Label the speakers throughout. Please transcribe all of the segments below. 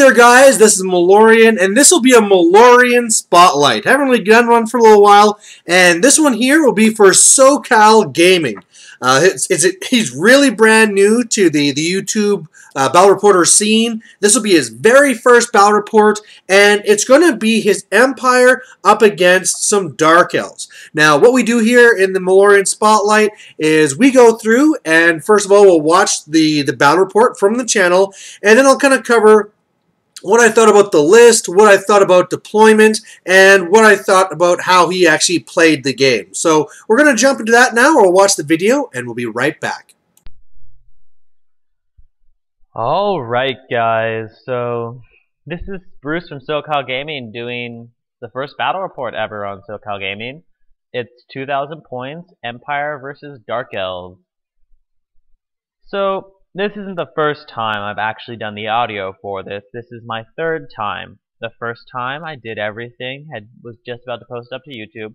Speaker 1: there guys, this is Malorian, and this will be a Malorian Spotlight. I haven't really done one for a little while, and this one here will be for SoCalGaming. He's really brand new to the YouTube Battle Reporter scene. This will be his very first Battle Report, and it's going to be his Empire up against some Dark Elves. Now, what we do here in the Malorian Spotlight is we go through, and first of all, we'll watch the Battle Report from the channel, and then I'll kind of cover what I thought about the list, what I thought about deployment, and what I thought about how he actually played the game. So we're going to jump into that now. We'll watch the video, and we'll be right back.
Speaker 2: Alright guys, so this is Bruce from SoCalGaming doing the first battle report ever on SoCalGaming. It's 2,000 points, Empire versus Dark Elves. So this isn't the first time I've actually done the audio for this. This is my third time. The first time I did everything, was just about to post up to YouTube,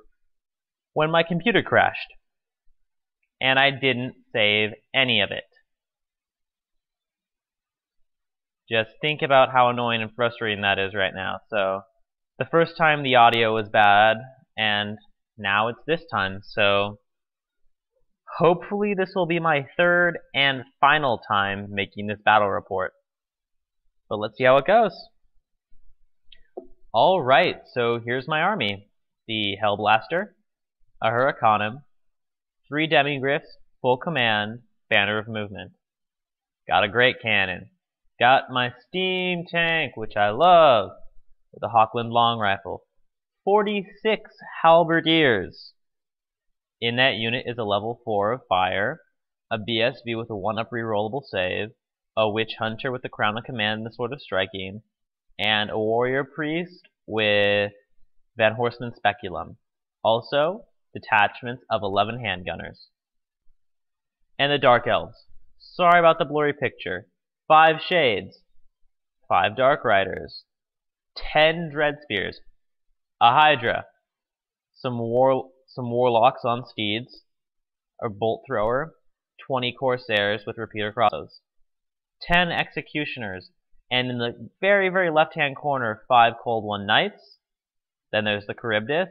Speaker 2: when my computer crashed. And I didn't save any of it. Just think about how annoying and frustrating that is right now. So, the first time the audio was bad, and now it's this time. So, hopefully this will be my third and final time making this battle report. But let's see how it goes. Alright, so here's my army. The Hellblaster, a Hurricanum, 3 Demigryphs, full command, banner of movement. Got a great cannon. Got my steam tank, which I love, with a Hawkwind long rifle. 46 halberdiers. In that unit is a level 4 of fire, a BSV with a 1-up rerollable save, a witch hunter with the crown of command and the sword of striking, and a warrior priest with Van Horseman Speculum. Also, detachments of 11 handgunners. And the Dark Elves. Sorry about the blurry picture. 5 Shades, 5 Dark Riders, 10 Dread Spears, a Hydra, some Warlocks on steeds, a Bolt Thrower, 20 Corsairs with repeater crossbows, 10 Executioners, and in the very, very left-hand corner, 5 Cold One Knights. Then there's the Charybdis,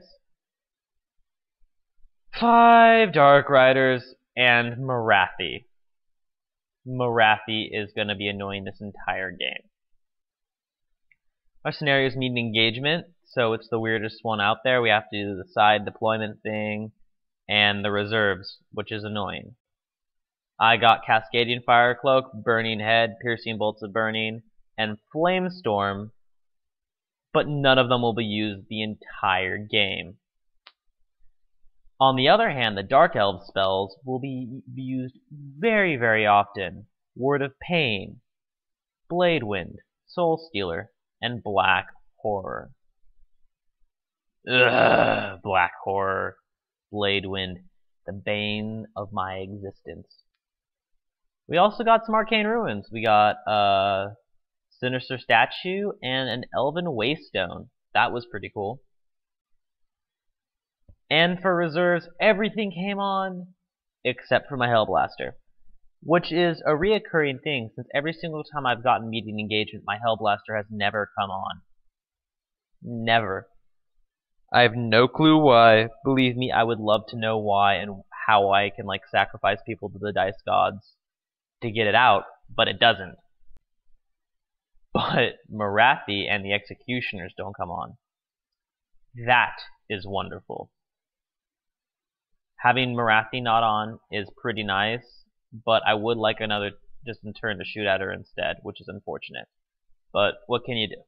Speaker 2: 5 Dark Riders, and Morathi. Morathi is going to be annoying this entire game. Our scenarios need an engagement, so it's the weirdest one out there. We have to do the side deployment thing and the reserves, which is annoying. I got Cascadian Fire Cloak, Burning Head, Piercing Bolts of Burning, and Flamestorm, but none of them will be used the entire game. On the other hand, the Dark Elves spells will be used very, very often. Word of Pain, Blade Wind, Soul Stealer, and Black Horror. Ugh, Black Horror, Blade Wind, the bane of my existence. We also got some Arcane Ruins. We got a Sinister Statue and an Elven Waystone. That was pretty cool. And for reserves, everything came on except for my Hellblaster, which is a reoccurring thing since every single time I've gotten meeting engagement, my Hellblaster has never come on. Never. I have no clue why. Believe me, I would love to know why and how I can sacrifice people to the dice gods to get it out, but it doesn't. But Morathi and the Executioners don't come on. That is wonderful. Having Morathi not on is pretty nice, but I would like another distant turn to shoot at her instead, which is unfortunate. But what can you do?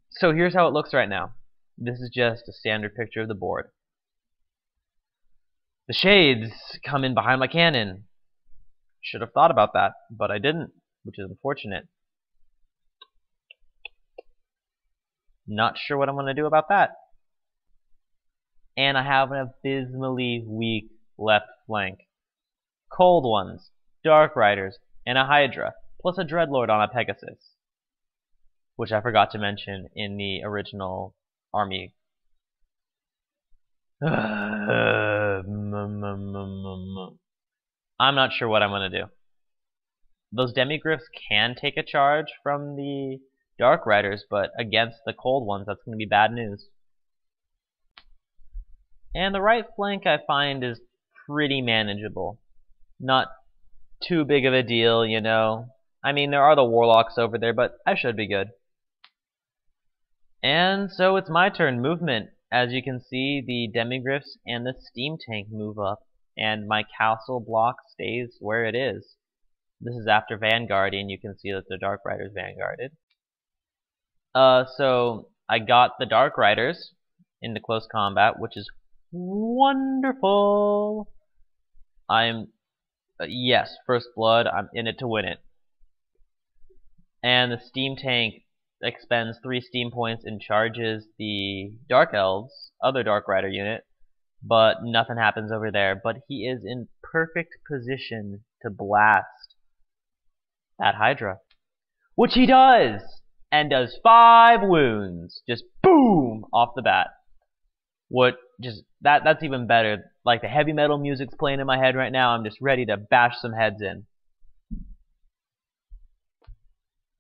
Speaker 2: So here's how it looks right now. This is just a standard picture of the board. The Shades come in behind my cannon. Should have thought about that, but I didn't, which is unfortunate. Not sure what I'm going to do about that. And I have an abysmally weak left flank. Cold Ones, Dark Riders, and a Hydra, plus a Dreadlord on a Pegasus, which I forgot to mention in the original army. I'm not sure what I'm going to do. those demigryphs can take a charge from the Dark Riders, but against the cold ones, that's going to be bad news. And the right flank I find is pretty manageable. Not too big of a deal, you know. I mean, there are the warlocks over there, but I should be good. And so it's my turn. Movement. As you can see, the demigryphs and the steam tank move up, and my castle block stays where it is. This is after vanguarding. You can see that the Dark Riders vanguarded. So I got the Dark Riders into close combat, which is wonderful. I'm yes, first blood. I'm in it to win it. And the steam tank expends 3 steam points and charges the Dark Elves, other Dark Rider unit, but nothing happens over there. But he is in perfect position to blast that Hydra, which he does, and does 5 wounds, just boom off the bat. What just that's even better. Like the heavy metal music's playing in my head right now. I'm just ready to bash some heads in.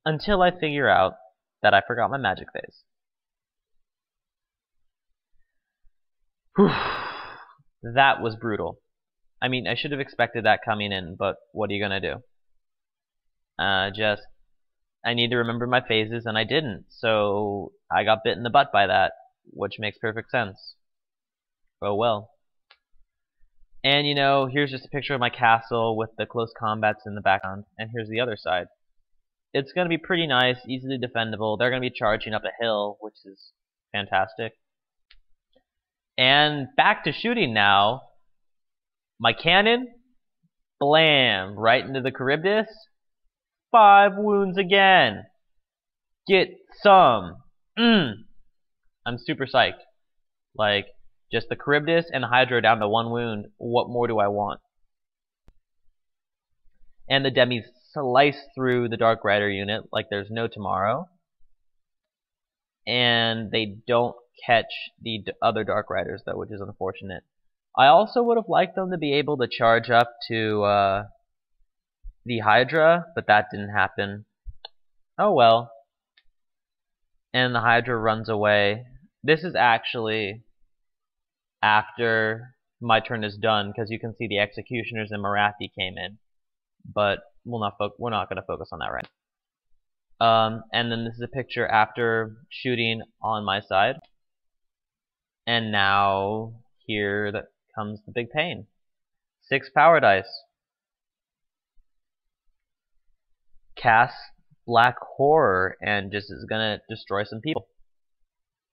Speaker 2: Until I figure out that I forgot my magic phase. Whew. That was brutal. I mean, I should have expected that coming in, but what are you gonna do? I need to remember my phases, and I didn't, so I got bit in the butt by that, which makes perfect sense. Oh well. And you know, here's just a picture of my castle with the close combats in the background, and here's the other side. It's going to be pretty nice, easily defendable. They're going to be charging up a hill, which is fantastic. And back to shooting now. My cannon, blam, right into the Charybdis. 5 wounds again. Get some. I'm super psyched. Like, just the Charybdis and the Hydra down to 1 wound. What more do I want? And the demis slice through the Dark Rider unit like there's no tomorrow. And they don't catch the other Dark Riders, though, which is unfortunate. I also would have liked them to be able to charge up to the Hydra, but that didn't happen. Oh well. And the Hydra runs away. This is actually after my turn is done, because you can see the Executioners and Marathi came in. But we're not going to focus on that right now. And then this is a picture after shooting on my side. And now here that comes the big pain. 6 power dice. Cast Black Horror and just is going to destroy some people.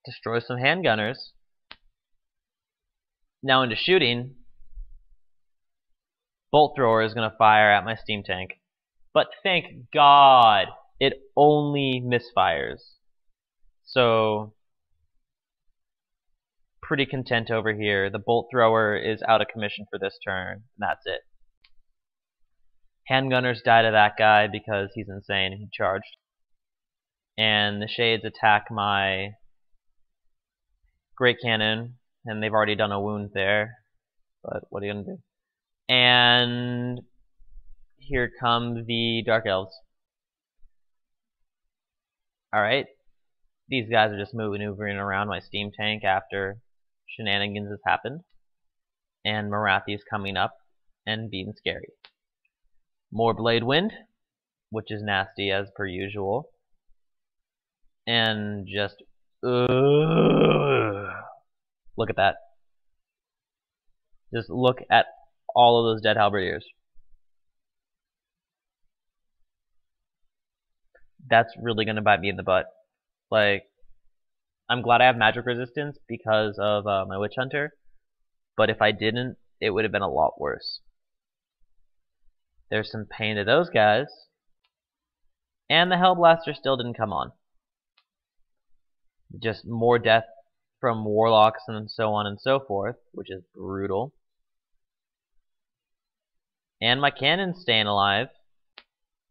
Speaker 2: Destroy some handgunners. Now into shooting. Bolt Thrower is going to fire at my steam tank. But thank God it only misfires. So, pretty content over here. The Bolt Thrower is out of commission for this turn. And that's it. Handgunners die to that guy because he's insane. He charged. And the Shades attack my Great Cannon. And they've already done a wound there. But what are you going to do? And here come the Dark Elves. Alright. These guys are just maneuvering around my steam tank after shenanigans has happened. And Marathi is coming up and being scary. More Blade Wind, which is nasty as per usual. And just look at that. Just look at all of those dead halberdiers. That's really going to bite me in the butt. Like, I'm glad I have magic resistance because of my Witch Hunter, but if I didn't, it would have been a lot worse. There's some pain to those guys. And the Hellblaster still didn't come on. Just more death from warlocks and so on and so forth, which is brutal. And my cannon's staying alive.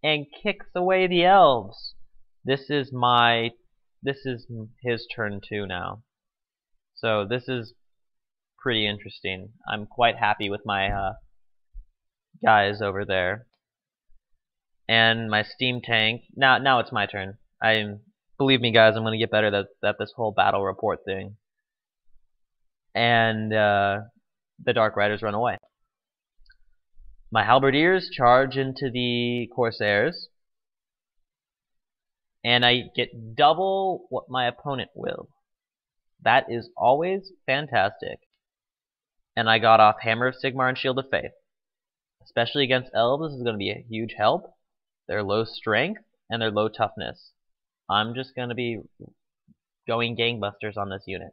Speaker 2: And kicks away the elves. This is his turn too now. So this is pretty interesting. I'm quite happy with my guys over there. And my steam tank. Now it's my turn. Believe me, guys, I'm gonna get better at this whole battle report thing. And the Dark Riders run away. My halberdiers charge into the Corsairs, and I get double what my opponent will. That is always fantastic. And I got off Hammer of Sigmar and Shield of Faith. Especially against elves, this is going to be a huge help. They're low strength, and they're low toughness. I'm just going to be going gangbusters on this unit.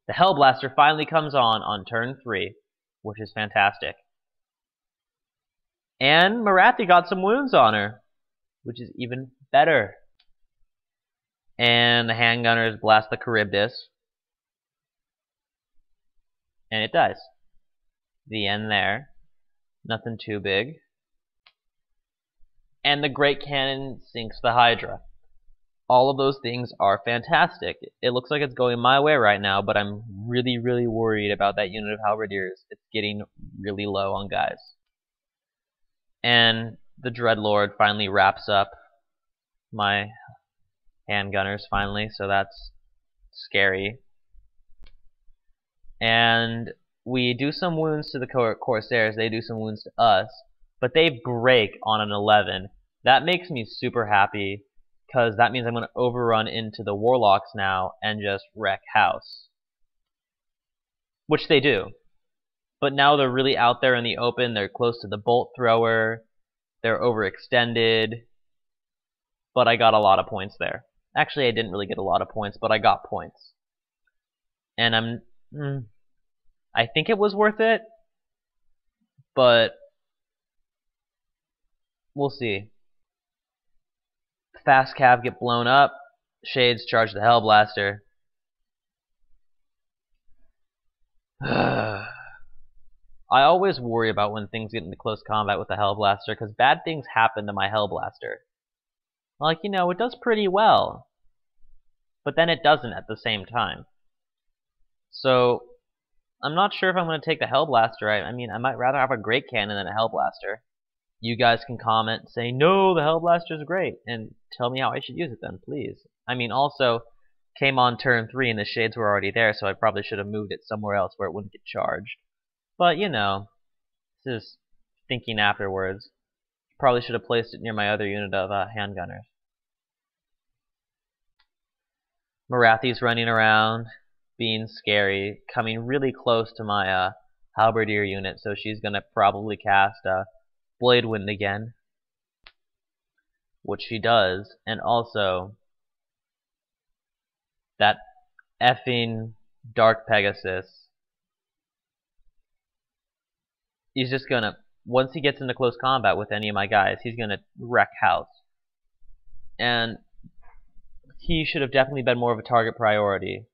Speaker 2: The Hellblaster finally comes on turn 3, which is fantastic. And Marathi got some wounds on her, which is even better. And the handgunners blast the Charybdis. And it dies. The end there. Nothing too big. And the Great Cannon sinks the Hydra. All of those things are fantastic. It looks like it's going my way right now, but I'm really, really worried about that unit of Halberdiers. It's getting really low on guys. And the Dreadlord finally wraps up my handgunners finally, so that's scary. And we do some wounds to the Corsairs, they do some wounds to us, but they break on an 11. That makes me super happy, because that means I'm going to overrun into the Warlocks now and just wreck house. Which they do. But now they're really out there in the open, they're close to the Bolt Thrower, they're overextended, but I got a lot of points there. Actually, I didn't really get a lot of points, but I got points. And I think it was worth it, but we'll see. Fast Cav get blown up, Shades charge the Hellblaster. I always worry about when things get into close combat with the Hellblaster, because bad things happen to my Hellblaster. Like, you know, it does pretty well, but then it doesn't at the same time. So, I'm not sure if I'm going to take the Hellblaster. I mean, I might rather have a Great Cannon than a Hellblaster. You guys can comment saying, no, the Hellblaster is great, and tell me how I should use it then, please. I mean, also, came on turn 3 and the Shades were already there, so I probably should have moved it somewhere else where it wouldn't get charged. But, you know, this is thinking afterwards. Probably should have placed it near my other unit of handgunners. Marathi's running around, being scary, coming really close to my Halberdier unit, so she's going to probably cast Blade Wind again, which she does, and also that effing Dark Pegasus. He's just gonna, once he gets into close combat with any of my guys, he's gonna wreck house. And he should have definitely been more of a target priority.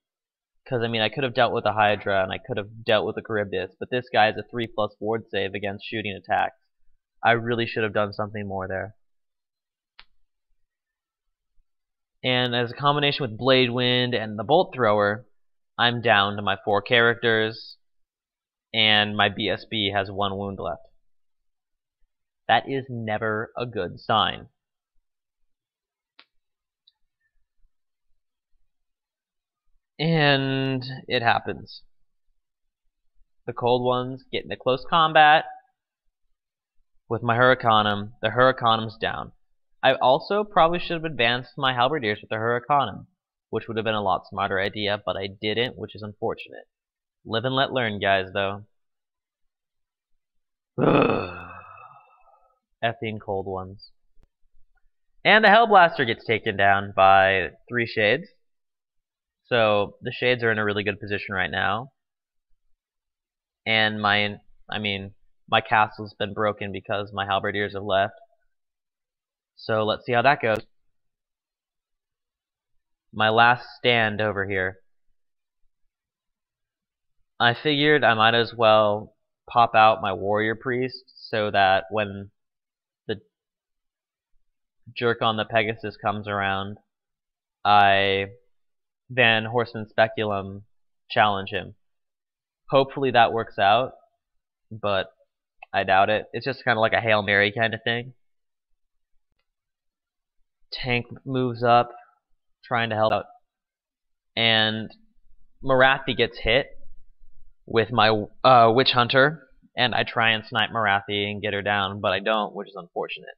Speaker 2: Because, I mean, I could have dealt with a Hydra, and I could have dealt with a Charybdis, but this guy has a 3+ ward save against shooting attacks. I really should have done something more there. And as a combination with Blade Wind and the Bolt Thrower, I'm down to my 4 characters, and my BSB has 1 wound left. That is never a good sign. And it happens. The Cold Ones get into close combat with my Huracanum. The Huracanum's down. I also probably should have advanced my Halberdiers with the Huracanum, which would have been a lot smarter idea, but I didn't, which is unfortunate. Live and let learn, guys, though. Effing Cold Ones. And the Hellblaster gets taken down by 3 Shades. So the Shades are in a really good position right now. And my castle's been broken because my Halberdiers have left. So let's see how that goes. My last stand over here. I figured I might as well pop out my Warrior Priest so that when the jerk on the Pegasus comes around, I then Horseman Speculum challenge him. Hopefully that works out, but I doubt it. It's just kind of like a Hail Mary kind of thing. tank moves up, trying to help out, and Marathi gets hit with my Witch Hunter, and I try and snipe Marathi and get her down, but I don't, which is unfortunate.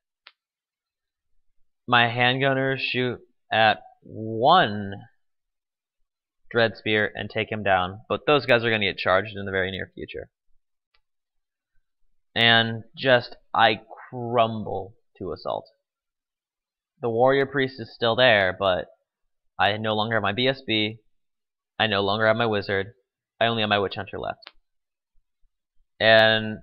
Speaker 2: My handgunners shoot at one Dread Spear and take him down, but those guys are going to get charged in the very near future. And just, I crumble to assault. The Warrior Priest is still there, but I no longer have my BSB, I no longer have my Wizard, I only have my Witch Hunter left. And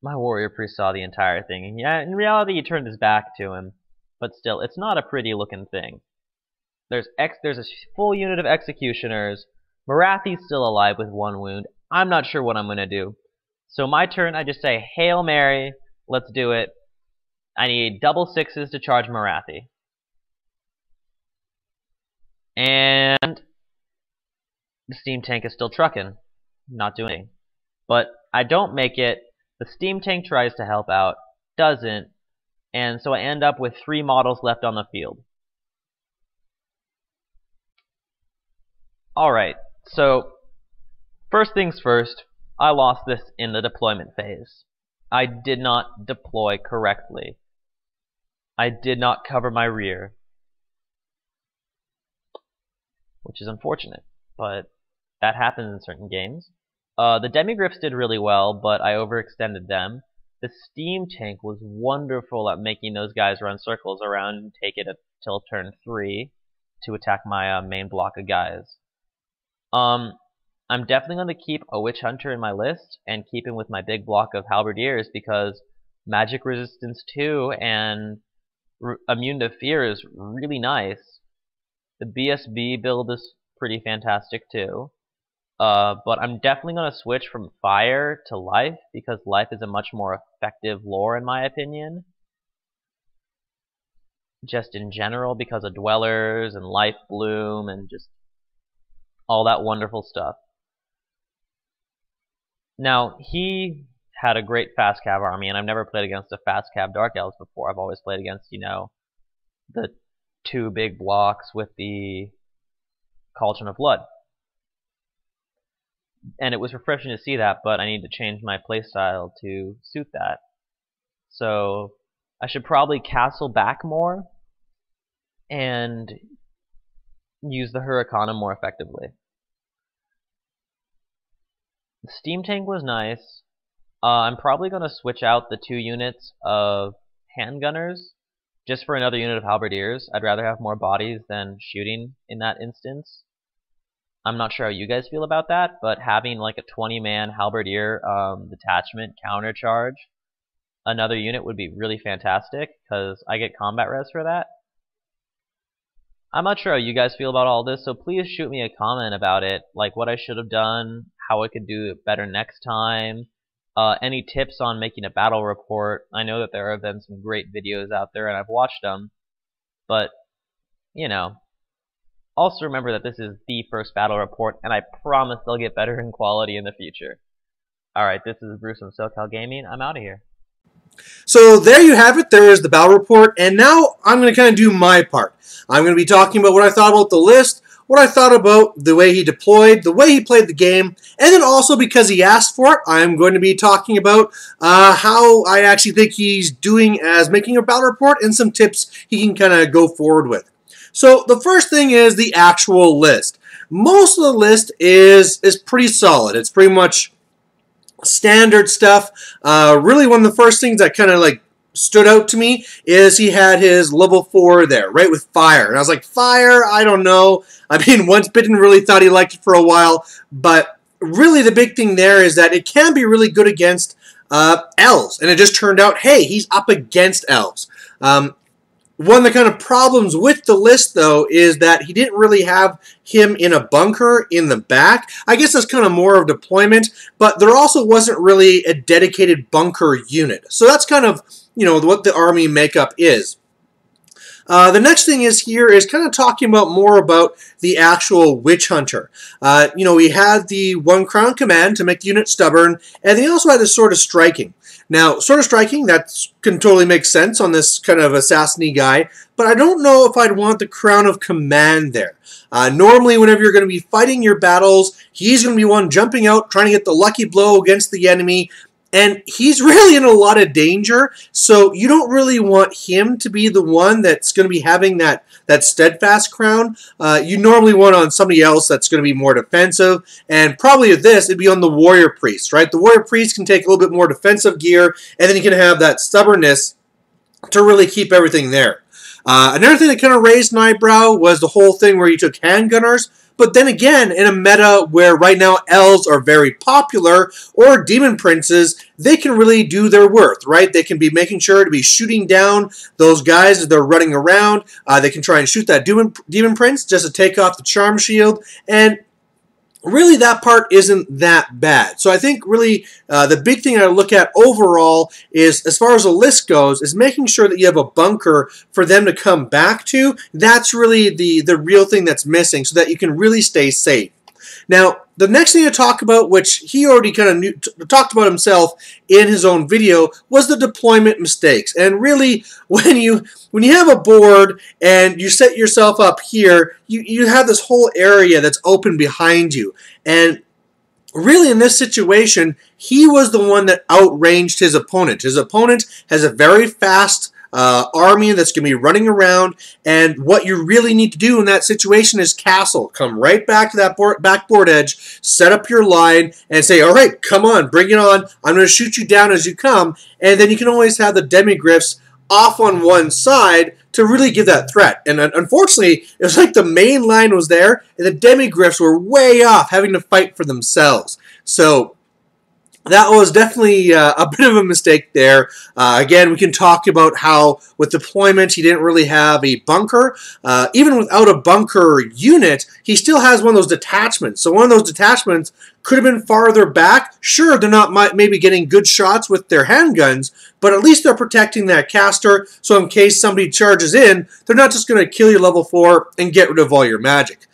Speaker 2: my Warrior Priest saw the entire thing, and yeah, in reality he turned his back to him, but still, it's not a pretty looking thing. There's a full unit of Executioners, Marathi's still alive with 1 wound, I'm not sure what I'm going to do. So my turn, I just say, Hail Mary, let's do it. I need double 6s to charge Marathi. And the steam tank is still trucking, not doing anything. But I don't make it, the steam tank tries to help out, doesn't, and so I end up with 3 models left on the field. Alright, so first things first, I lost this in the deployment phase. I did not deploy correctly. I did not cover my rear, which is unfortunate, but that happens in certain games. The Demigriffs did really well, but I overextended them. The steam tank was wonderful at making those guys run circles around and take it until turn 3 to attack my main block of guys. I'm definitely going to keep a Witch Hunter in my list and keep him with my big block of Halberdiers because Magic Resistance 2 and Immune to Fear is really nice. The BSB build is pretty fantastic too. But I'm definitely going to switch from Fire to Life because Life is a much more effective lore in my opinion. Just in general because of Dwellers and Life Bloom and just all that wonderful stuff. Now, he had a great fast cav army, and I've never played against a fast cav Dark Elves before. I've always played against, you know, the 2 big blocks with the Cauldron of Blood. And it was refreshing to see that, but I need to change my playstyle to suit that. So, I should probably castle back more and use the Hurricane more effectively. The steam tank was nice. I'm probably going to switch out the 2 units of handgunners just for another unit of halberdiers. I'd rather have more bodies than shooting in that instance. I'm not sure how you guys feel about that, but having like a 20-man halberdier detachment countercharge another unit would be really fantastic because I get combat res for that. I'm not sure how you guys feel about all this, so please shoot me a comment about it, like what I should have done, how I could do it better next time, any tips on making a battle report. I know that there have been some great videos out there and I've watched them, but, you know, also remember that this is the first battle report and I promise they'll get better in quality in the future. Alright, this is Bruce from SoCalGaming. I'm out of here.
Speaker 1: So there you have it. There is the battle report, and now I'm going to kind of do my part. I'm going to be talking about what I thought about the list, what I thought about the way he deployed, the way he played the game, and then also because he asked for it, I'm going to be talking about how I actually think he's doing as making a battle report and some tips he can kind of go forward with. So the first thing is the actual list. Most of the list is pretty solid. It's pretty much standard stuff. Really one of the first things that kind of like stood out to me is he had his level 4 there, right, with fire. And I was like, fire? I don't know. I mean, Once Bitten really thought he liked it for a while, but really the big thing there is that it can be really good against elves. And it just turned out, hey, he's up against elves. One of the kind of problems with the list, though, is that he didn't really have him in a bunker in the back. I guess that's kind of more of deployment, but there also wasn't really a dedicated bunker unit. So that's kind of, you know, what the army makeup is. The next thing is here is kind of talking about more about the actual Witch Hunter. We had the 1 crown command to make the unit stubborn, and they also had the Sword of Striking. Now, Sword of Striking, that can totally make sense on this kind of assassin-y guy, but I don't know if I'd want the Crown of Command there. Normally, whenever you're going to be fighting your battles, he's going to be one jumping out, trying to get the lucky blow against the enemy, and he's really in a lot of danger, so you don't really want him to be the one that's going to be having that steadfast crown. You normally want on somebody else that's going to be more defensive, and probably with this, it'd be on the warrior priest, right? The warrior priest can take a little bit more defensive gear, and then he can have that stubbornness to really keep everything there. Another thing that kind of raised an eyebrow was the whole thing where you took handgunners. But then again, in a meta where right now elves are very popular, or demon princes, they can really do their worth, right? They can be making sure to be shooting down those guys as they're running around. They can try and shoot that demon prince just to take off the charm shield, and really that part isn't that bad. So I think really the big thing I look at overall is, as far as the list goes, is making sure that you have a bunker for them to come back to. That's really the real thing that's missing, so that you can really stay safe. Now, the next thing to talk about, which he already kind of talked about himself in his own video, was the deployment mistakes. And really, when you have a board and you set yourself up here, you have this whole area that's open behind you. And really, in this situation, he was the one that outranged his opponent. His opponent has a very fast army that's going to be running around, and what you really need to do in that situation is castle. Come right back to that backboard edge, set up your line, and say, all right, come on, bring it on. I'm going to shoot you down as you come, and then you can always have the demigryphs off on one side to really give that threat. And unfortunately, it was like the main line was there, and the demigryphs were way off, having to fight for themselves. So that was definitely a bit of a mistake there. Again, we can talk about how with deployment he didn't really have a bunker. Even without a bunker unit, he still has one of those detachments. So one of those detachments could have been farther back. Sure, they're not maybe getting good shots with their handguns, but at least they're protecting that caster, so in case somebody charges in, they're not just going to kill you level 4 and get rid of all your magic.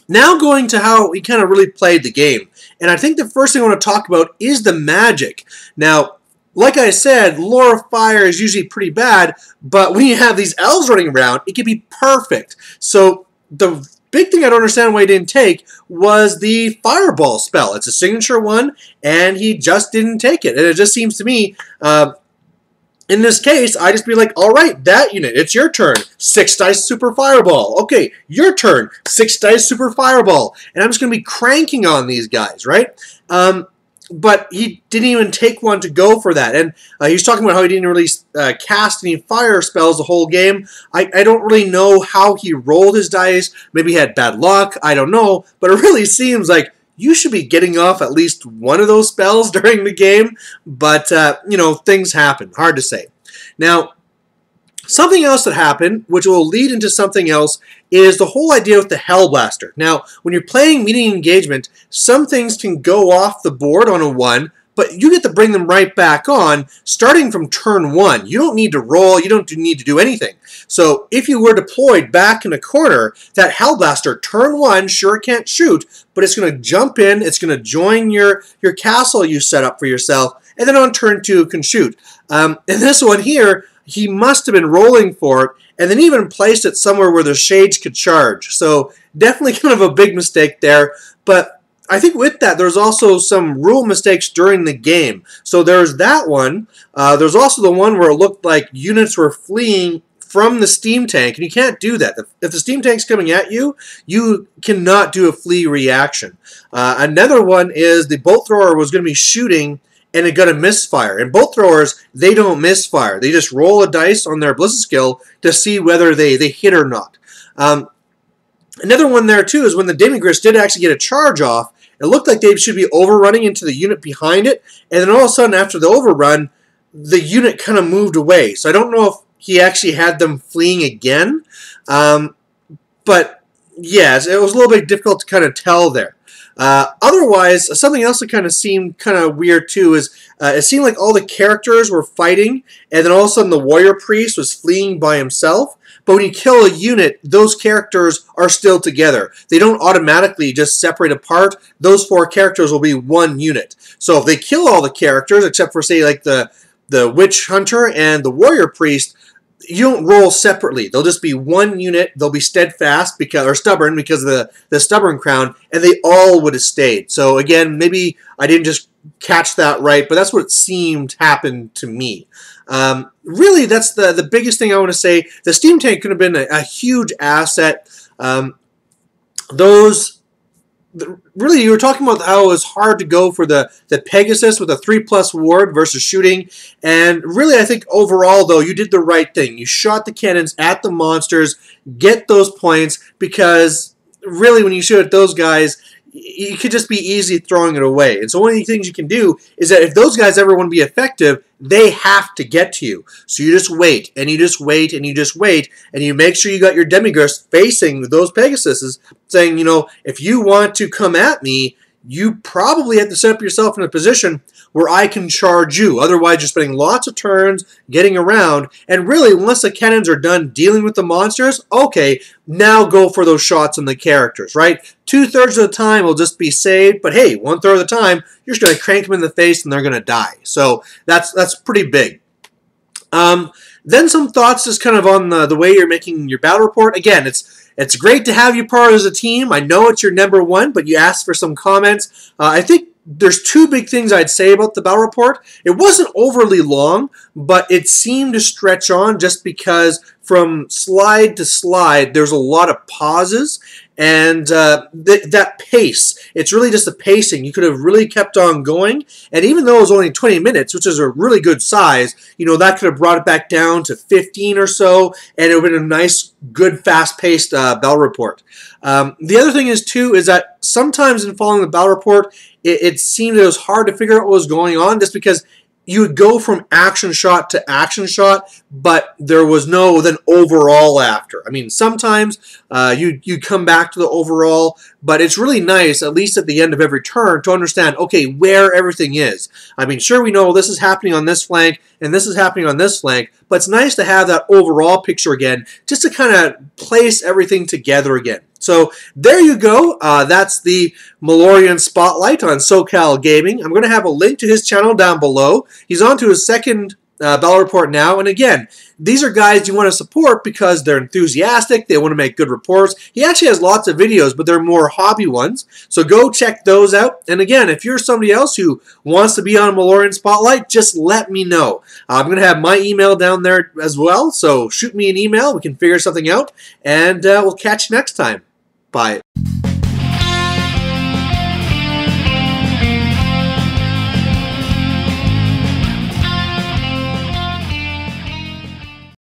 Speaker 1: Now going to how he kind of really played the game. And I think the first thing I want to talk about is the magic. Now, like I said, Lore of Fire is usually pretty bad, but when you have these elves running around, it can be perfect. So the big thing I don't understand why he didn't take was the Fireball spell. It's a signature one, and he just didn't take it. And it just seems to me, in this case, I just be like, all right, that unit, it's your turn. 6 dice super fireball. Okay, your turn. 6 dice super fireball. And I'm just going to be cranking on these guys, right? But he didn't even take one to go for that. And he's talking about how he didn't really cast any fire spells the whole game. I don't really know how he rolled his dice. Maybe he had bad luck. I don't know. But it really seems like you should be getting off at least one of those spells during the game, but, things happen. Hard to say. Now, something else that happened, which will lead into something else, is the whole idea with the Hellblaster. Now, when you're playing meeting engagement, some things can go off the board on a 1, but you get to bring them right back on starting from turn 1. You don't need to roll. You don't need to do anything. So if you were deployed back in a corner, that Hellblaster, turn 1, sure can't shoot, but it's going to jump in. It's going to join your castle you set up for yourself, and then on turn 2 can shoot. In this one here, he must have been rolling for it, and then even placed it somewhere where the shades could charge. So definitely kind of a big mistake there, but I think with that, there's also some rule mistakes during the game. So there's that one. There's also the one where it looked like units were fleeing from the steam tank, and you can't do that. If the steam tank's coming at you, you cannot do a flee reaction. Another one is the bolt thrower was going to be shooting, and it got a misfire. And bolt throwers, they don't misfire. They just roll a dice on their ballistic skill to see whether they hit or not. Another one there, too, is when the demigryphs did actually get a charge off, it looked like they should be overrunning into the unit behind it, and then all of a sudden, after the overrun, the unit kind of moved away. So I don't know if he actually had them fleeing again, but yes, it was a little bit difficult to kind of tell there. Otherwise, something else that kind of seemed kind of weird too is it seemed like all the characters were fighting, and then all of a sudden the warrior priest was fleeing by himself. But when you kill a unit, those characters are still together. They don't automatically just separate apart. Those 4 characters will be one unit. So if they kill all the characters, except for, say, like the witch hunter and the warrior priest, you don't roll separately. They'll just be one unit. They'll be steadfast or stubborn because of the stubborn crown, and they all would have stayed. So again, maybe I didn't just catch that right, but that's what it seemed happened to me. Really, that's the biggest thing I want to say. The steam tank could have been a huge asset. Really, you were talking about how it was hard to go for the Pegasus with a 3+ ward versus shooting. And really, I think overall, though, you did the right thing. You shot the cannons at the monsters, get those points, because really, when you shoot at those guys, you could just be easy throwing it away. And so one of the things you can do is that if those guys ever want to be effective, they have to get to you. So you just wait, and you just wait, and you just wait, and you make sure you got your Demigryphs facing those Pegasuses, saying, you know, if you want to come at me, you probably have to set up yourself in a position where I can charge you. Otherwise, you're spending lots of turns getting around. And really, once the cannons are done dealing with the monsters, okay, now go for those shots on the characters, right? 2/3 of the time will just be saved, but hey, 1/3 of the time, you're just going to crank them in the face and they're going to die. So that's pretty big. Then some thoughts just kind of on the way you're making your battle report. Again, it's great to have you part as a team. I know it's your number 1, but you asked for some comments. I think there's 2 big things I'd say about the battle report. It wasn't overly long, but it seemed to stretch on just because from slide to slide, there's a lot of pauses. And that pace, it's really just the pacing. You could have really kept on going. And even though it was only 20 minutes, which is a really good size, you know, that could have brought it back down to 15 or so, and it would have been a nice, good, fast-paced battle report. The other thing is, too, is that sometimes in following the battle report, it seemed it was hard to figure out what was going on just because you would go from action shot to action shot, but there was no then overall after. I mean, sometimes you come back to the overall, but it's really nice, at least at the end of every turn, to understand, okay, where everything is. I mean, sure, we know this is happening on this flank, and this is happening on this flank, but it's nice to have that overall picture again, just to kind of place everything together again. So there you go. That's the Malorian Spotlight on SoCalGaming. I'm going to have a link to his channel down below. He's on to his second battle report now. And again, these are guys you want to support because they're enthusiastic. They want to make good reports. He actually has lots of videos, but they're more hobby ones. So go check those out. And again, if you're somebody else who wants to be on Malorian Spotlight, just let me know. I'm going to have my email down there as well. So shoot me an email. We can figure something out. And we'll catch you next time. Bye.